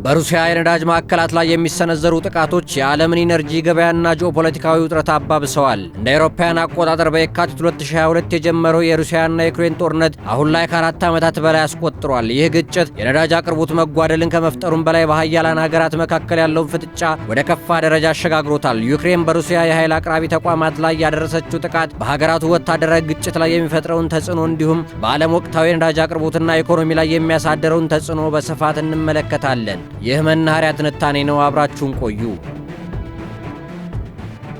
በሩሲያ የነዳጅ ማዕከላት ላይ የሚሰነዘሩ ጥቃቶች የዓለምን ኢነርጂ ገበያና ጂኦፖለቲካዊ ውጥረት አባብሰዋል። እንደ አውሮፓውያን አቆጣጠር በየካቲት 2022 የጀመረው የሩሲያና የዩክሬን ጦርነት አሁን ላይ ከ4 ዓመታት በላይ አስቆጥሯል። ይህ ግጭት የነዳጅ አቅርቦት መጓደልን ከመፍጠሩም በላይ በሀያላን ሀገራት መካከል ያለውን ፍጥጫ ወደ ከፋ ደረጃ አሸጋግሮታል። ዩክሬን በሩሲያ የኃይል አቅራቢ ተቋማት ላይ ያደረሰችው ጥቃት በሀገራቱ ወታደራዊ ግጭት ላይ የሚፈጥረውን ተጽዕኖ እንዲሁም በዓለም ወቅታዊ የነዳጅ አቅርቦትና ኢኮኖሚ ላይ የሚያሳድረውን ተጽዕኖ በስፋት እንመለከታለን። ይህ መናኸሪያ ትንታኔ ነው። አብራችሁን ቆዩ።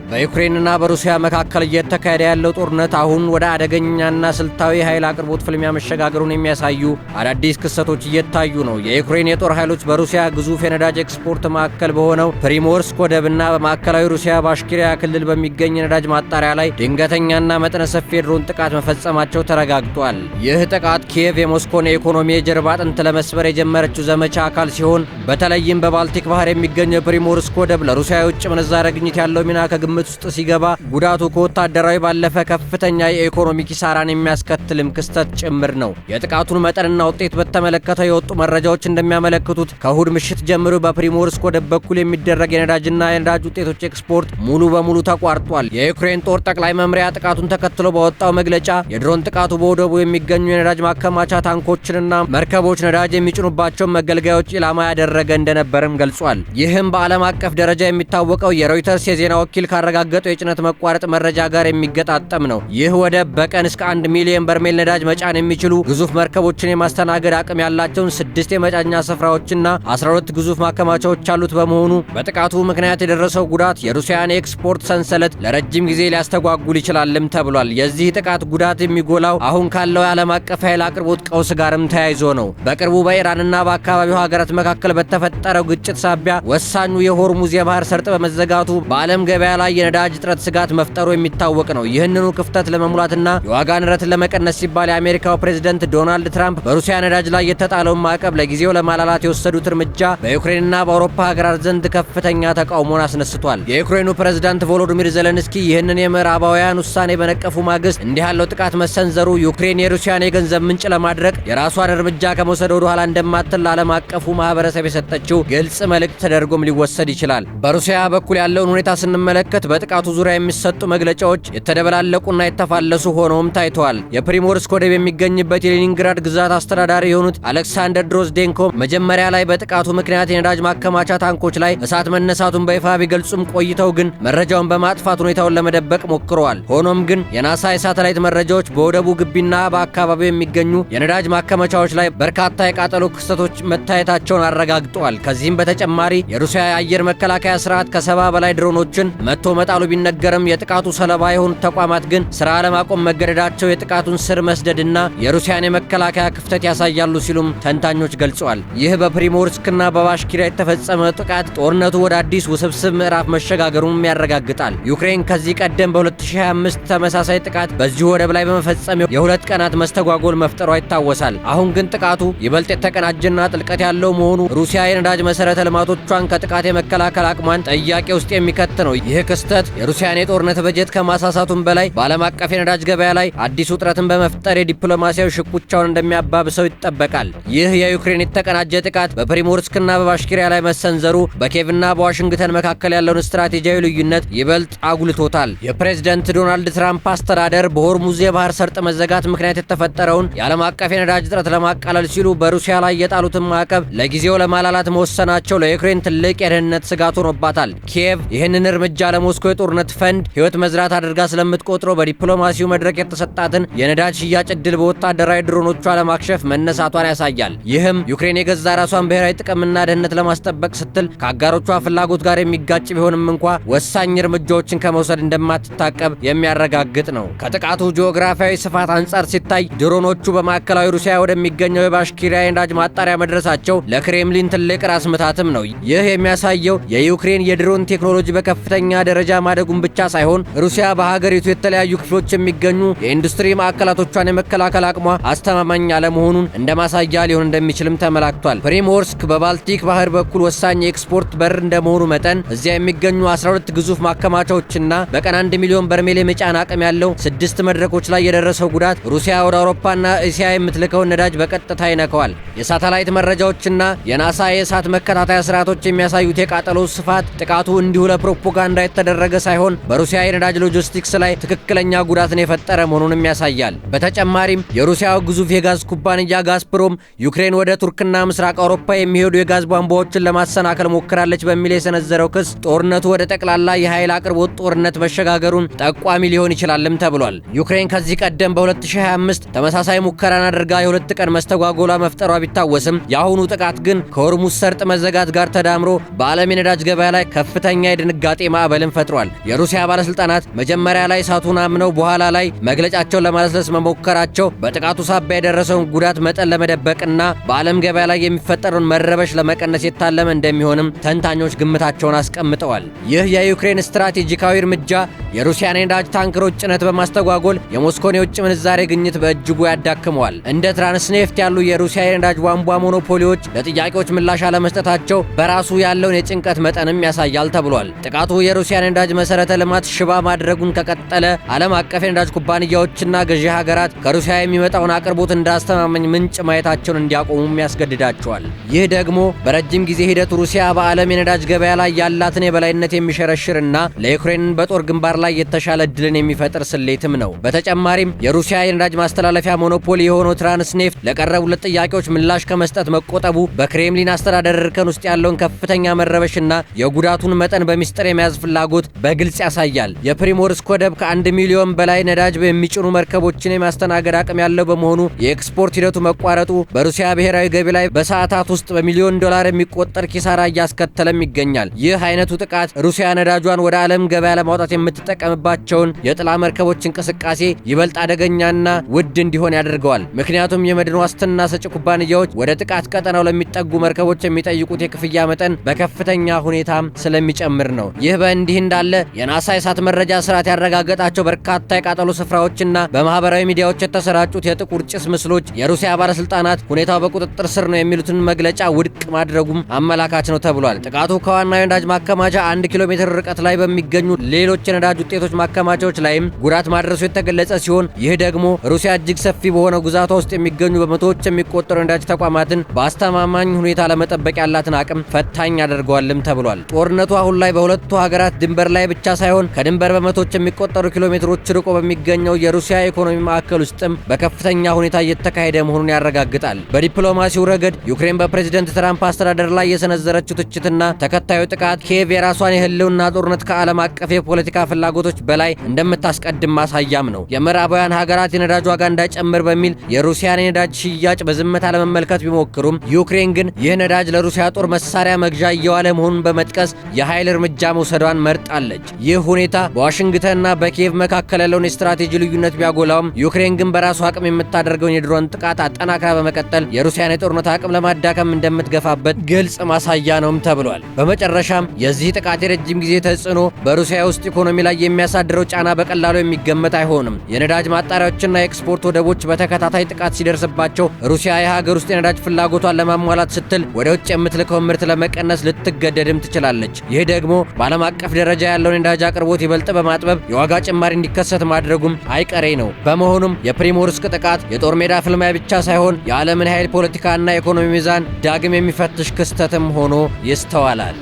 በዩክሬንና በሩሲያ መካከል እየተካሄደ ያለው ጦርነት አሁን ወደ አደገኛና ስልታዊ ኃይል አቅርቦት ፍልሚያ መሸጋገሩን የሚያሳዩ አዳዲስ ክስተቶች እየታዩ ነው። የዩክሬን የጦር ኃይሎች በሩሲያ ግዙፍ የነዳጅ ኤክስፖርት ማዕከል በሆነው ፕሪሞርስክ ወደብና በማዕከላዊ ሩሲያ ባሽኪሪያ ክልል በሚገኝ የነዳጅ ማጣሪያ ላይ ድንገተኛና መጠነ ሰፊ የድሮን ጥቃት መፈጸማቸው ተረጋግጧል። ይህ ጥቃት ኪየቭ የሞስኮን የኢኮኖሚ የጀርባ አጥንት ለመስበር የጀመረችው ዘመቻ አካል ሲሆን በተለይም በባልቲክ ባህር የሚገኘው የፕሪሞርስክ ወደብ ለሩሲያ የውጭ ምንዛሪ ግኝት ያለው ሚና ከግምት ውስጥ ሲገባ ጉዳቱ ከወታደራዊ ባለፈ ከፍተኛ የኢኮኖሚ ኪሳራን የሚያስከትልም ክስተት ጭምር ነው። የጥቃቱን መጠንና ውጤት በተመለከተ የወጡ መረጃዎች እንደሚያመለክቱት ከእሁድ ምሽት ጀምሮ በፕሪሞርስክ ወደብ በኩል የሚደረግ የነዳጅና የነዳጅ ውጤቶች ኤክስፖርት ሙሉ በሙሉ ተቋርጧል። የዩክሬን ጦር ጠቅላይ መምሪያ ጥቃቱን ተከትሎ ባወጣው መግለጫ የድሮን ጥቃቱ በወደቡ የሚገኙ የነዳጅ ማከማቻ ታንኮችንና መርከቦች ነዳጅ የሚጭኑባቸውን መገልገያዎች ኢላማ ያደረገ እንደነበርም ገልጿል። ይህም በዓለም አቀፍ ደረጃ የሚታወቀው የሮይተርስ የዜና ወኪል ካረጋገጠው የጭነት መቋረጥ መረጃ ጋር የሚገጣጠም ነው። ይህ ወደብ በቀን እስከ 1 ሚሊዮን በርሜል ነዳጅ መጫን የሚችሉ ግዙፍ መርከቦችን የማስተናገድ አቅም ያላቸውን 6 የመጫኛ ስፍራዎችና 12 ግዙፍ ማከማቻዎች ያሉት በመሆኑ በጥቃቱ ምክንያት የደረሰው ጉዳት የሩሲያን የኤክስፖርት ሰንሰለት ለረጅም ጊዜ ሊያስተጓጉል ይችላልም ተብሏል። የዚህ ጥቃት ጉዳት የሚጎላው አሁን ካለው የዓለም አቀፍ ኃይል አቅርቦት ቀውስ ጋርም ተያይዞ ነው። በቅርቡ በኢራንና በአካባቢው ሀገራት መካከል በተፈጠረው ግጭት ሳቢያ ወሳኙ የሆርሙዝ የባህር ሰርጥ በመዘጋቱ በዓለም ገበያ ላይ የነዳጅ እጥረት ስጋት መፍጠሩ የሚታወቅ ነው። ይህንኑ ክፍተት ለመሙላትና የዋጋ ንረትን ለመቀነስ ሲባል የአሜሪካው ፕሬዝዳንት ዶናልድ ትራምፕ በሩሲያ ነዳጅ ላይ የተጣለውን ማዕቀብ ለጊዜው ለማላላት የወሰዱት እርምጃ በዩክሬንና በአውሮፓ ሀገራት ዘንድ ከፍተኛ ተቃውሞን አስነስቷል። የዩክሬኑ ፕሬዝዳንት ቮሎዲሚር ዜሌንስኪ ይህንን የምዕራባውያን ውሳኔ በነቀፉ ማግስት እንዲህ ያለው ጥቃት መሰንዘሩ ዩክሬን የሩሲያን የገንዘብ ምንጭ ለማድረግ የራሷን እርምጃ ከመውሰድ ወደ ኋላ እንደማትል ለዓለም አቀፉ ማህበረሰብ የሰጠችው ግልጽ መልእክት ተደርጎም ሊወሰድ ይችላል። በሩሲያ በኩል ያለውን ሁኔታ ስንመለከት በጥቃቱ ዙሪያ የሚሰጡ መግለጫዎች የተደበላለቁና የተፋለሱ ሆነውም ታይተዋል። የፕሪሞርስክ ወደብ የሚገኝበት የሌኒንግራድ ግዛት አስተዳዳሪ የሆኑት አሌክሳንደር ድሮዝዴንኮ መጀመሪያ ላይ በጥቃቱ ምክንያት የነዳጅ ማከማቻ ታንኮች ላይ እሳት መነሳቱን በይፋ ቢገልጹም ቆይተው ግን መረጃውን በማጥፋት ሁኔታውን ለመደበቅ ሞክረዋል። ሆኖም ግን የናሳ የሳተላይት መረጃዎች በወደቡ ግቢና በአካባቢው የሚገኙ የነዳጅ ማከማቻዎች ላይ በርካታ የቃጠሎ ክስተቶች መታየታቸውን አረጋግጠዋል። ከዚህም በተጨማሪ የሩሲያ የአየር መከላከያ ስርዓት ከ70 በላይ ድሮኖችን መጥቶ መጣሉ ቢነገርም የጥቃቱ ሰለባ የሆኑት ተቋማት ግን ስራ ለማቆም መገደዳቸው የጥቃቱን ስር መስደድና የሩሲያን የመከላከያ ክፍተት ያሳያሉ ሲሉም ተንታኞች ገልጸዋል። ይህ በፕሪሞርስክና በባሽኪሪያ የተፈጸመ ጥቃት ጦርነቱ ወደ አዲስ ውስብስብ ምዕራፍ መሸጋገሩን ያረጋግጣል። ዩክሬን ከዚህ ቀደም በ2025 ተመሳሳይ ጥቃት በዚሁ ወደብ ላይ በመፈጸም የ2 ቀናት መስተጓጎል መፍጠሯ ይታወሳል። አሁን ግን ጥቃቱ ይበልጥ የተቀናጀና ጥልቀት ያለው መሆኑ ሩሲያ የነዳጅ መሰረተ ልማቶቿን ከጥቃት የመከላከል አቅሟን ጥያቄ ውስጥ የሚከት ነው። ይህ ክስተት የሩሲያን የጦርነት በጀት ከማሳሳቱም በላይ በዓለም አቀፍ የነዳጅ ገበያ ላይ አዲስ ውጥረትን በመፍጠር የዲፕሎማሲያዊ ሽኩቻውን እንደሚያባብሰው ይጠበቃል። ይህ የዩክሬን የተቀናጀ ጥቃት በፕሪሞርስክና በባሽኪሪያ ላይ መሰንዘሩ በኪየቭና በዋሽንግተን መካከል ያለውን ስትራቴጂያዊ ልዩነት ይበልጥ አጉልቶታል። የፕሬዝዳንት ዶናልድ ትራምፕ አስተዳደር በሆርሙዝ የባህር ሰርጥ መዘጋት ምክንያት የተፈጠረውን የዓለም አቀፍ የነዳጅ እጥረት ለማቃለል ሲሉ በሩሲያ ላይ የጣሉትን ማዕቀብ ለጊዜው ለማላላት መወሰናቸው ለዩክሬን ትልቅ የደህንነት ስጋት ሆኖባታል። ኪየቭ ይህንን እርምጃ ለሞስኮ የጦርነት ፈንድ ህይወት መዝራት አድርጋ ስለምትቆጥረው በዲፕሎማሲው መድረክ የተሰጣትን የነዳጅ ሽያጭ ዕድል በወታደራዊ ድሮኖቿ ለማክሸፍ መነሳቷን ያሳያል። ይህም ዩክሬን የገዛ ራሷን ብሔራዊ ጥቅምና ደህንነት ለማስጠበቅ ስትል ከአጋሮቿ ፍላጎት ጋር የሚጋጭ ቢሆንም እንኳ ወሳኝ እርምጃዎችን ከመውሰድ እንደማትታቀብ የሚያረጋግጥ ነው። ከጥቃቱ ጂኦግራፊያዊ ስፋት አንጻር ሲታይ ድሮኖቹ በማዕከላዊ ሩሲያ ወደሚገኘው የባሽኪሪያ የነዳጅ ማጣሪያ መድረሳቸው ለክሬምሊን ትልቅ ራስ ምታትም ነው። ይህ የሚያሳየው የዩክሬን የድሮን ቴክኖሎጂ በከፍተኛ ደረጃ ደረጃ ማደጉን ብቻ ሳይሆን ሩሲያ በሀገሪቱ የተለያዩ ክፍሎች የሚገኙ የኢንዱስትሪ ማዕከላቶቿን የመከላከል አቅሟ አስተማማኝ አለመሆኑን እንደ ማሳያ ሊሆን እንደሚችልም ተመላክቷል። ፕሪሞርስክ በባልቲክ ባህር በኩል ወሳኝ የኤክስፖርት በር እንደመሆኑ መጠን እዚያ የሚገኙ 12 ግዙፍ ማከማቻዎችና በቀን 1 ሚሊዮን በርሜል የመጫን አቅም ያለው 6 መድረኮች ላይ የደረሰው ጉዳት ሩሲያ ወደ አውሮፓና እስያ የምትልከውን ነዳጅ በቀጥታ ይነካዋል። የሳተላይት መረጃዎችና የናሳ የእሳት መከታተያ ስርዓቶች የሚያሳዩት የቃጠሎ ስፋት ጥቃቱ እንዲሁ ለፕሮፓጋንዳ የተደረገ ሳይሆን በሩሲያ የነዳጅ ሎጂስቲክስ ላይ ትክክለኛ ጉዳትን የፈጠረ መሆኑንም ያሳያል። በተጨማሪም የሩሲያው ግዙፍ የጋዝ ኩባንያ ጋዝፕሮም ዩክሬን ወደ ቱርክና ምስራቅ አውሮፓ የሚሄዱ የጋዝ ቧንቧዎችን ለማሰናከል ሞክራለች በሚል የሰነዘረው ክስ ጦርነቱ ወደ ጠቅላላ የኃይል አቅርቦት ጦርነት መሸጋገሩን ጠቋሚ ሊሆን ይችላልም ተብሏል። ዩክሬን ከዚህ ቀደም በ2025 ተመሳሳይ ሙከራን አድርጋ የሁለት ቀን መስተጓጎሏ መፍጠሯ ቢታወስም የአሁኑ ጥቃት ግን ከሆርሙዝ ሰርጥ መዘጋት ጋር ተዳምሮ በዓለም የነዳጅ ገበያ ላይ ከፍተኛ የድንጋጤ ማዕበልን ፈጥሯል። የሩሲያ ባለስልጣናት መጀመሪያ ላይ እሳቱን አምነው በኋላ ላይ መግለጫቸውን ለማለስለስ መሞከራቸው በጥቃቱ ሳቢያ የደረሰውን ጉዳት መጠን ለመደበቅና በዓለም ገበያ ላይ የሚፈጠረውን መረበሽ ለመቀነስ የታለመ እንደሚሆንም ተንታኞች ግምታቸውን አስቀምጠዋል። ይህ የዩክሬን ስትራቴጂካዊ እርምጃ የሩሲያን የነዳጅ ታንከሮች ጭነት በማስተጓጎል የሞስኮን የውጭ ምንዛሬ ግኝት በእጅጉ ያዳክመዋል። እንደ ትራንስኔፍት ያሉ የሩሲያ የነዳጅ ቧንቧ ሞኖፖሊዎች ለጥያቄዎች ምላሽ አለመስጠታቸው በራሱ ያለውን የጭንቀት መጠንም ያሳያል ተብሏል። ጥቃቱ የሩሲያ የነዳጅ መሰረተ ልማት ሽባ ማድረጉን ከቀጠለ ዓለም አቀፍ የነዳጅ ኩባንያዎችና ገዢ ሀገራት ከሩሲያ የሚመጣውን አቅርቦት እንደ አስተማማኝ ምንጭ ማየታቸውን እንዲያቆሙም ያስገድዳቸዋል። ይህ ደግሞ በረጅም ጊዜ ሂደት ሩሲያ በዓለም የነዳጅ ገበያ ላይ ያላትን የበላይነት የሚሸረሽርና ለዩክሬን በጦር ግንባር ላይ የተሻለ ድልን የሚፈጥር ስሌትም ነው። በተጨማሪም የሩሲያ የነዳጅ ማስተላለፊያ ሞኖፖሊ የሆነው ትራንስኔፍት ለቀረቡለት ጥያቄዎች ምላሽ ከመስጠት መቆጠቡ በክሬምሊን አስተዳደር እርከን ውስጥ ያለውን ከፍተኛ መረበሽና የጉዳቱን መጠን በሚስጥር የመያዝ ፍላጎት በግልጽ ያሳያል። የፕሪሞርስክ ወደብ ከ1 ሚሊዮን በላይ ነዳጅ የሚጭኑ መርከቦችን የማስተናገድ አቅም ያለው በመሆኑ የኤክስፖርት ሂደቱ መቋረጡ በሩሲያ ብሔራዊ ገቢ ላይ በሰዓታት ውስጥ በሚሊዮን ዶላር የሚቆጠር ኪሳራ እያስከተለም ይገኛል። ይህ አይነቱ ጥቃት ሩሲያ ነዳጇን ወደ ዓለም ገበያ ለማውጣት የምትጠቀምባቸውን የጥላ መርከቦች እንቅስቃሴ ይበልጥ አደገኛና ውድ እንዲሆን ያደርገዋል። ምክንያቱም የመድን ዋስትና ሰጪ ኩባንያዎች ወደ ጥቃት ቀጠናው ለሚጠጉ መርከቦች የሚጠይቁት የክፍያ መጠን በከፍተኛ ሁኔታም ስለሚጨምር ነው። ይህ በእንዲህ እንዳለ የናሳ የእሳት መረጃ ስርዓት ያረጋገጣቸው በርካታ የቃጠሎ ስፍራዎችና በማህበራዊ ሚዲያዎች የተሰራጩት የጥቁር ጭስ ምስሎች የሩሲያ ባለስልጣናት ሁኔታው በቁጥጥር ስር ነው የሚሉትን መግለጫ ውድቅ ማድረጉም አመላካች ነው ተብሏል። ጥቃቱ ከዋናው የነዳጅ ማከማቻ 1 ኪሎ ሜትር ርቀት ላይ በሚገኙ ሌሎች የነዳጅ ውጤቶች ማከማቻዎች ላይም ጉዳት ማድረሱ የተገለጸ ሲሆን ይህ ደግሞ ሩሲያ እጅግ ሰፊ በሆነ ግዛቷ ውስጥ የሚገኙ በመቶዎች የሚቆጠሩ የነዳጅ ተቋማትን በአስተማማኝ ሁኔታ ለመጠበቅ ያላትን አቅም ፈታኝ አድርገዋልም ተብሏል። ጦርነቱ አሁን ላይ በሁለቱ ሀገራት ድንበር ላይ ብቻ ሳይሆን ከድንበር በመቶዎች የሚቆጠሩ ኪሎ ሜትሮች ርቆ በሚገኘው የሩሲያ ኢኮኖሚ ማዕከል ውስጥም በከፍተኛ ሁኔታ እየተካሄደ መሆኑን ያረጋግጣል። በዲፕሎማሲው ረገድ ዩክሬን በፕሬዝዳንት ትራምፕ አስተዳደር ላይ የሰነዘረችው ትችትና ተከታዩ ጥቃት ኪየቭ የራሷን የህልውና ጦርነት ከዓለም አቀፍ የፖለቲካ ፍላጎቶች በላይ እንደምታስቀድም ማሳያም ነው። የምዕራባውያን ሀገራት የነዳጅ ዋጋ እንዳይጨምር በሚል የሩሲያን የነዳጅ ሽያጭ በዝምታ ለመመልከት ቢሞክሩም ዩክሬን ግን ይህ ነዳጅ ለሩሲያ ጦር መሳሪያ መግዣ እየዋለ መሆኑን በመጥቀስ የኃይል እርምጃ መውሰዷን መርጣለች። ይህ ሁኔታ በዋሽንግተንና በኪየቭ መካከል ያለውን የስትራቴጂ ልዩነት ቢያጎላውም ዩክሬን ግን በራሱ አቅም የምታደርገውን የድሮን ጥቃት አጠናክራ በመቀጠል የሩሲያን የጦርነት አቅም ለማዳከም እንደምትገፋበት ግልጽ ማሳያ ነውም ተብሏል። በመጨረሻም የዚህ ጥቃት የረጅም ጊዜ ተጽዕኖ በሩሲያ ውስጥ ኢኮኖሚ ላይ የሚያሳድረው ጫና በቀላሉ የሚገመት አይሆንም። የነዳጅ ማጣሪያዎችና የኤክስፖርት ወደቦች በተከታታይ ጥቃት ሲደርስባቸው ሩሲያ የሀገር ውስጥ የነዳጅ ፍላጎቷን ለማሟላት ስትል ወደ ውጭ የምትልከውን ምርት ለመቀነስ ልትገደድም ትችላለች። ይህ ደግሞ በዓለም አቀፍ ደረጃ ያለውን የነዳጅ አቅርቦት ይበልጥ በማጥበብ የዋጋ ጭማሪ እንዲከሰት ማድረጉም አይቀሬ ነው። በመሆኑም የፕሪሞርስክ ጥቃት የጦር ሜዳ ፍልሚያ ብቻ ሳይሆን የዓለምን ኃይል ፖለቲካና የኢኮኖሚ ሚዛን ዳግም የሚፈትሽ ክስተትም ሆኖ ይስተዋላል።